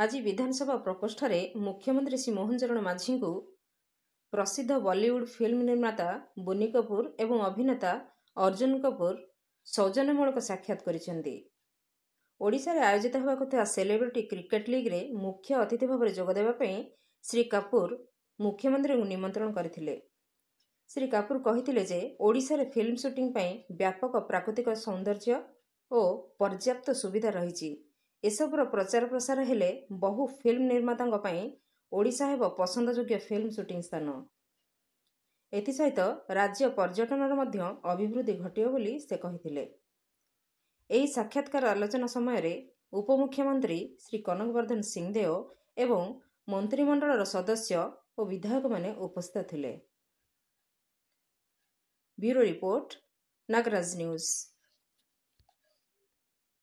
ଆଜି ବିଧାନସଭା ପ୍ରକୋଷ୍ଠରେ ମୁଖ୍ୟମନ୍ତ୍ରୀ ଶ୍ରୀ ମୋହନ ଚରଣ ମାଝୀଙ୍କୁ ପ୍ରସିଦ୍ଧ ବଲିଉଡ୍ ଫିଲ୍ମ ନିର୍ମାତା ବୋନି କପୁର ଏବଂ ଅଭିନେତା ଅର୍ଜୁନ କପୁର ସୌଜନ୍ୟମୂଳକ ସାକ୍ଷାତ କରିଛନ୍ତି। ଓଡ଼ିଶାରେ ଆୟୋଜିତ ହେବାକୁ ଥିବା ସେଲିବ୍ରିଟି କ୍ରିକେଟ ଲିଗ୍ରେ ମୁଖ୍ୟ ଅତିଥି ଭାବରେ ଯୋଗଦେବା ପାଇଁ ଶ୍ରୀ କାପୁର ମୁଖ୍ୟମନ୍ତ୍ରୀଙ୍କୁ ନିମନ୍ତ୍ରଣ କରିଥିଲେ। ଶ୍ରୀ କାପୁର କହିଥିଲେ ଯେ ଓଡ଼ିଶାରେ ଫିଲ୍ମ ସୁଟିଂ ପାଇଁ ବ୍ୟାପକ ପ୍ରାକୃତିକ ସୌନ୍ଦର୍ଯ୍ୟ ଓ ପର୍ଯ୍ୟାପ୍ତ ସୁବିଧା ରହିଛି। ଏସବୁର ପ୍ରଚାର ପ୍ରସାର ହେଲେ ବହୁ ଫିଲ୍ମ ନିର୍ମାତାଙ୍କ ପାଇଁ ଓଡ଼ିଶା ହେବ ପସନ୍ଦଯୋଗ୍ୟ ଫିଲ୍ମ ସୁଟିଂ ସ୍ଥାନ। ଏଥିସହିତ ରାଜ୍ୟ ପର୍ଯ୍ୟଟନର ମଧ୍ୟ ଅଭିବୃଦ୍ଧି ଘଟିବ ବୋଲି ସେ କହିଥିଲେ। ଏହି ସାକ୍ଷାତକାର ଆଲୋଚନା ସମୟରେ ଉପମୁଖ୍ୟମନ୍ତ୍ରୀ ଶ୍ରୀ କନକ ବର୍ଦ୍ଧନ ସିଂହଦେଓ ଏବଂ ମନ୍ତ୍ରିମଣ୍ଡଳର ସଦସ୍ୟ ଓ ବିଧାୟକମାନେ ଉପସ୍ଥିତ ଥିଲେ। Bureau report, Nagaraj news.